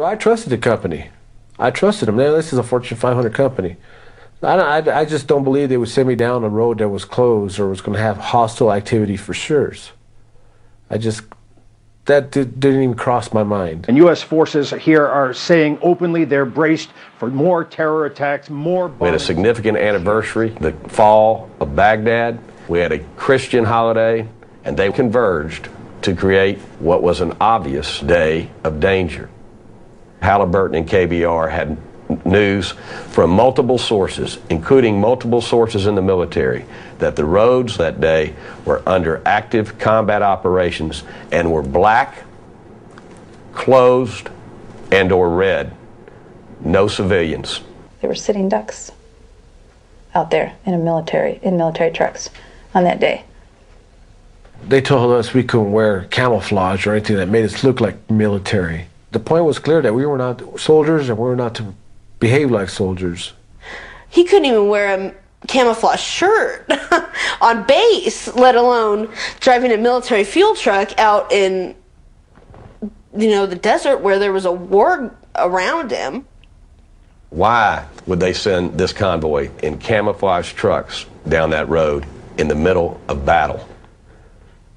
I trusted the company. I trusted them. This is a Fortune 500 company. I just don't believe they would send me down a road that was closed or was going to have hostile activity for sure. That didn't even cross my mind. And U.S. forces here are saying openly they're braced for more terror attacks, more bombings. We had a significant anniversary, the fall of Baghdad. We had a Christian holiday, and they converged to create what was an obvious day of danger. Halliburton and KBR had news from multiple sources, including multiple sources in the military, that the roads that day were under active combat operations and were black, closed, and or red. No civilians. There were sitting ducks out there in military trucks on that day. They told us we couldn't wear camouflage or anything that made us look like military. The point was clear that we were not soldiers and we were not to behave like soldiers. He couldn't even wear a camouflage shirt on base, let alone driving a military fuel truck out in, the desert where there was a war around him. Why would they send this convoy in camouflage trucks down that road in the middle of battle?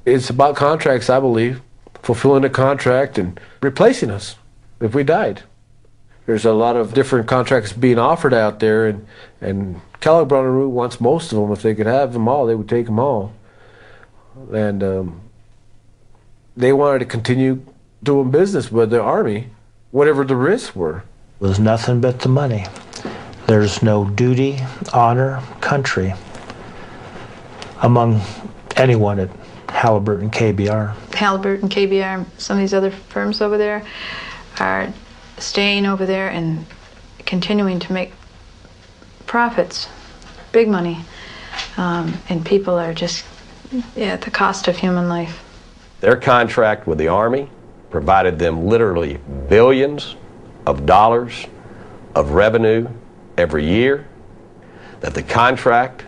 It's about contracts, I believe. Fulfilling the contract and replacing us if we died. There's a lot of different contracts being offered out there, and Kellogg Brown and Root wants most of them. If they could have them all, they would take them all. And they wanted to continue doing business with the Army, whatever the risks were. It was nothing but the money. There's no duty, honor, country among anyone at Halliburton, KBR. Halliburton, KBR, some of these other firms over there are staying over there and continuing to make profits, big money, and people are just at the cost of human life. Their contract with the Army provided them literally billions of dollars of revenue every year, that the contract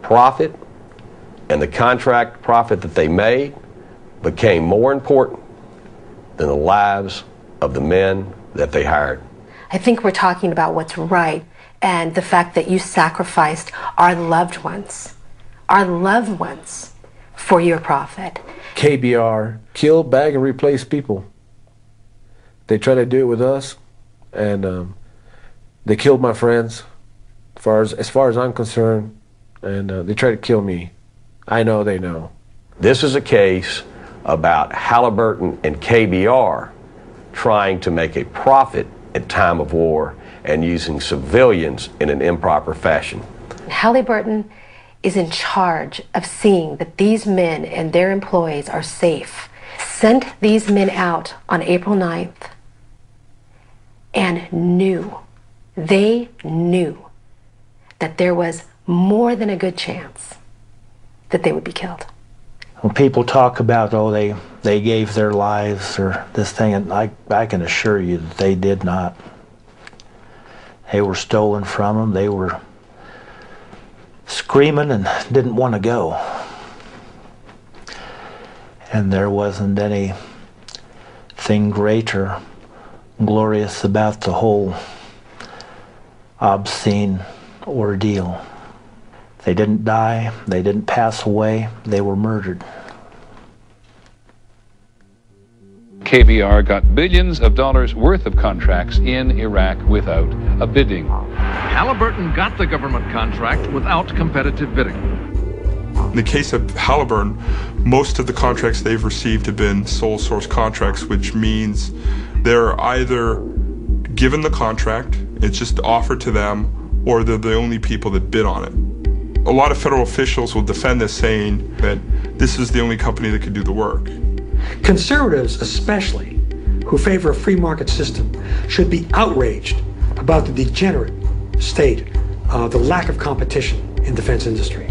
profit and the contract profit that they made became more important than the lives of the men that they hired. I think we're talking about what's right and the fact that you sacrificed our loved ones for your profit. KBR kill, bag, and replace people. They tried to do it with us, and they killed my friends, as far as I'm concerned, and they tried to kill me. I know they know. This is a case about Halliburton and KBR trying to make a profit at time of war and using civilians in an improper fashion. Halliburton is in charge of seeing that these men and their employees are safe. Sent these men out on April 9th and they knew that there was more than a good chance that they would be killed. When people talk about, they gave their lives or this thing, and I can assure you that they did not. They were stolen from them. They were screaming and didn't want to go. And there wasn't anything great or glorious about the whole obscene ordeal. They didn't die, they didn't pass away, they were murdered. KBR got billions of dollars worth of contracts in Iraq without a bidding. Halliburton got the government contract without competitive bidding. In the case of Halliburton, most of the contracts they've received have been sole source contracts, which means they're either given the contract, it's just offered to them, or they're the only people that bid on it. A lot of federal officials will defend this, saying that this is the only company that could do the work. Conservatives especially, who favor a free market system, should be outraged about the degenerate state of the lack of competition in defense industry.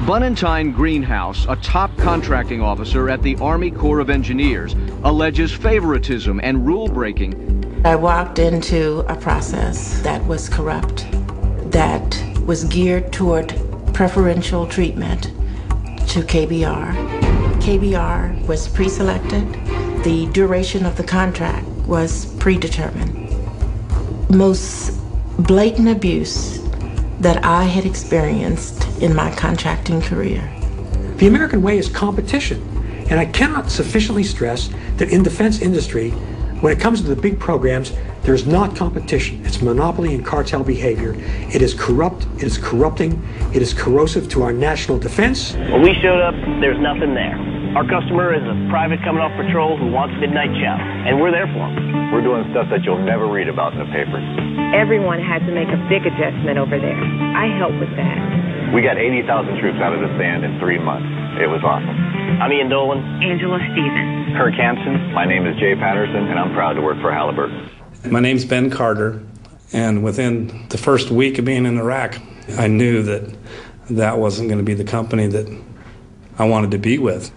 Bunentine Greenhouse, a top contracting officer at the Army Corps of Engineers, alleges favoritism and rule-breaking. I walked into a process that was corrupt, that was geared toward preferential treatment to KBR. KBR was pre-selected. The duration of the contract was predetermined. Most blatant abuse that I had experienced in my contracting career. The American way is competition, and I cannot sufficiently stress that in defense industry, when it comes to the big programs, there's not competition. It's monopoly and cartel behavior. It is corrupt, it is corrupting, it is corrosive to our national defense. When we showed up, there's nothing there. Our customer is a private coming off patrol who wants midnight chow, and we're there for him. We're doing stuff that you'll never read about in the papers. Everyone had to make a big adjustment over there. I helped with that. We got 80,000 troops out of the sand in 3 months. It was awesome. I'm Ian Dolan. Angela Stevens. Kirk Hansen. My name is Jay Patterson, and I'm proud to work for Halliburton. My name's Ben Carter, and within the first week of being in Iraq, I knew that that wasn't going to be the company that I wanted to be with.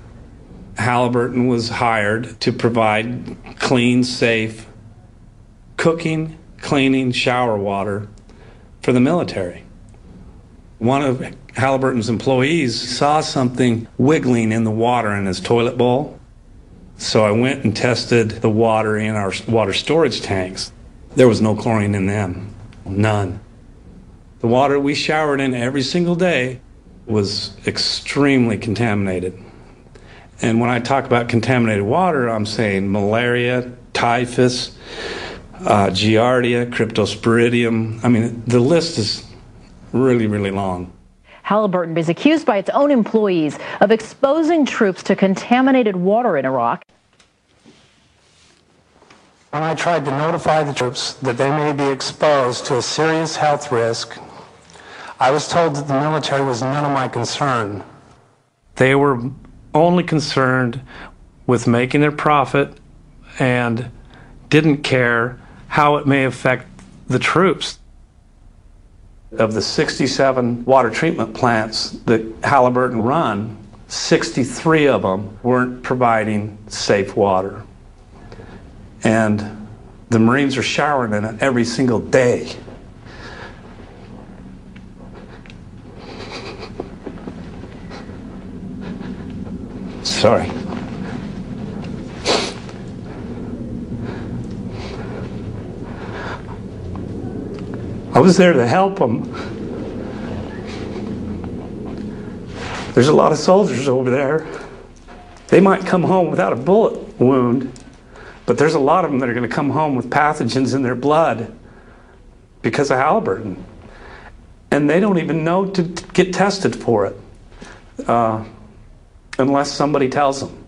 Halliburton was hired to provide clean, safe cooking, cleaning, shower water for the military. One of Halliburton's employees saw something wiggling in the water in his toilet bowl. So I went and tested the water in our water storage tanks. There was no chlorine in them, none. The water we showered in every single day was extremely contaminated. And when I talk about contaminated water, I'm saying malaria, typhus, giardia, cryptosporidium. I mean, the list is really, really long. Halliburton is accused by its own employees of exposing troops to contaminated water in Iraq. When I tried to notify the troops that they may be exposed to a serious health risk, I was told that the military was none of my concern. They were only concerned with making their profit and didn't care how it may affect the troops. Of the 67 water treatment plants that Halliburton run, 63 of them weren't providing safe water. And the Marines are showering in it every single day. Sorry. I was there to help them. There's a lot of soldiers over there. They might come home without a bullet wound, but there's a lot of them that are going to come home with pathogens in their blood because of Halliburton. And they don't even know to get tested for it unless somebody tells them.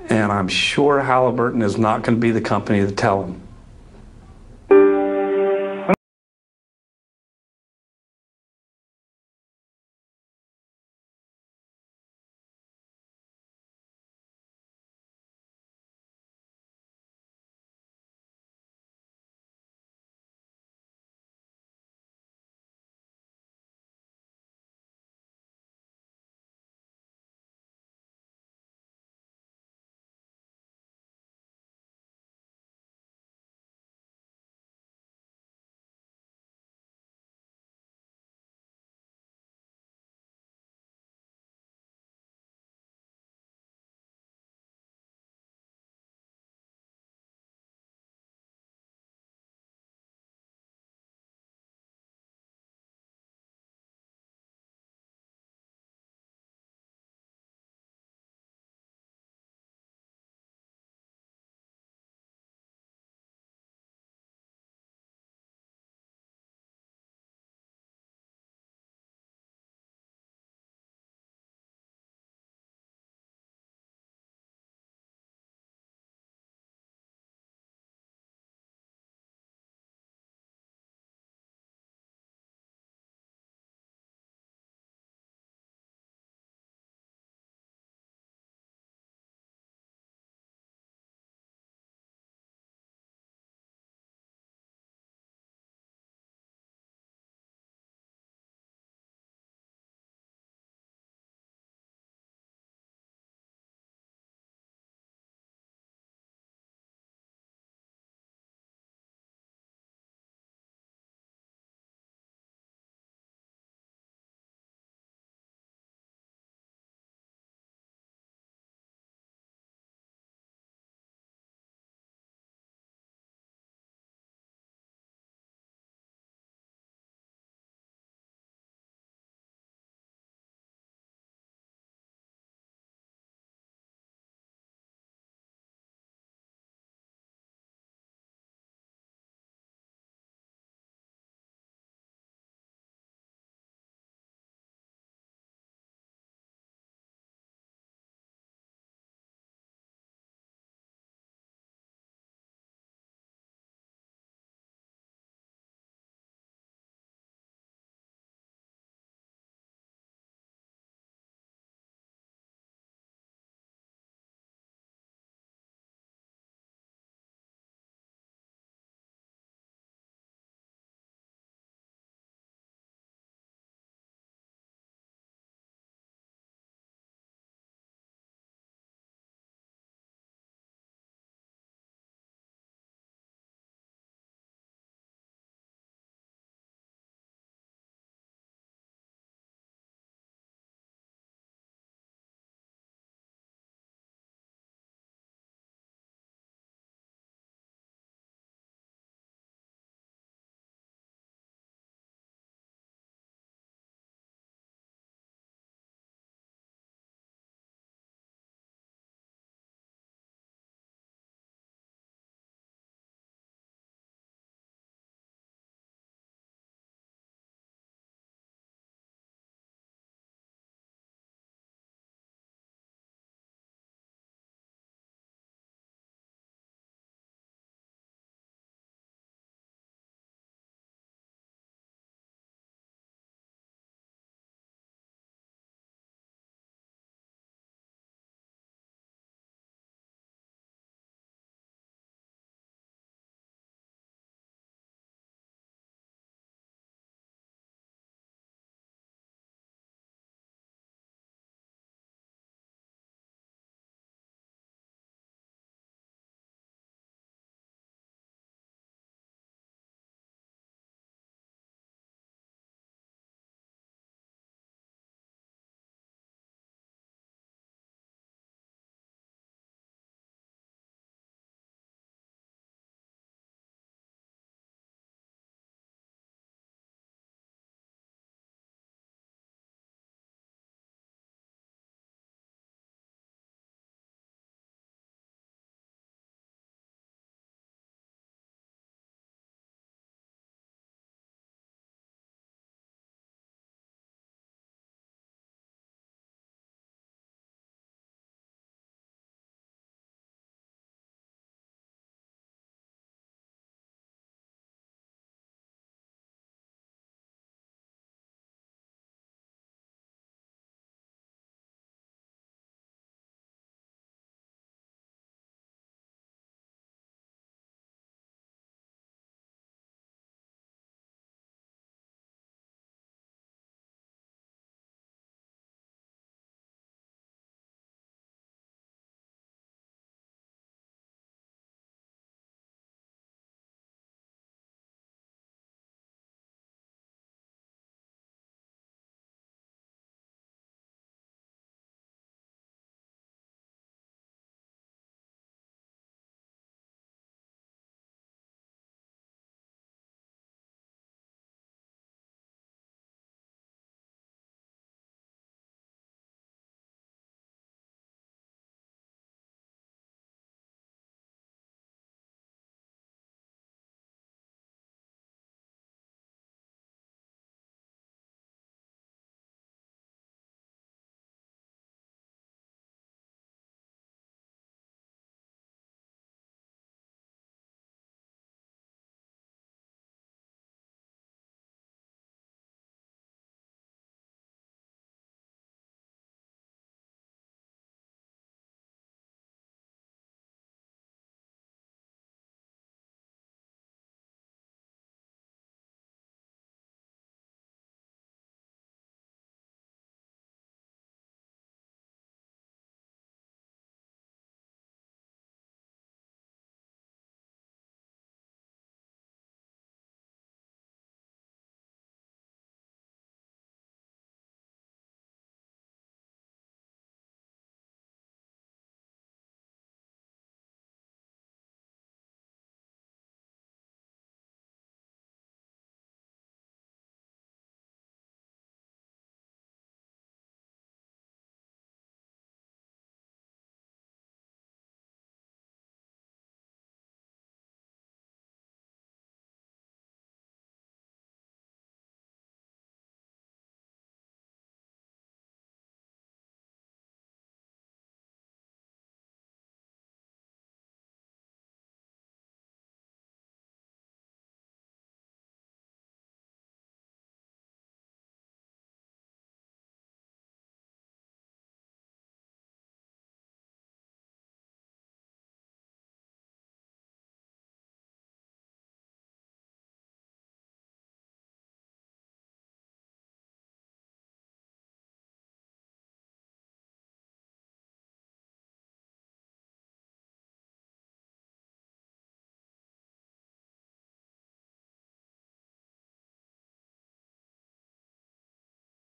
And I'm sure Halliburton is not going to be the company to tell them.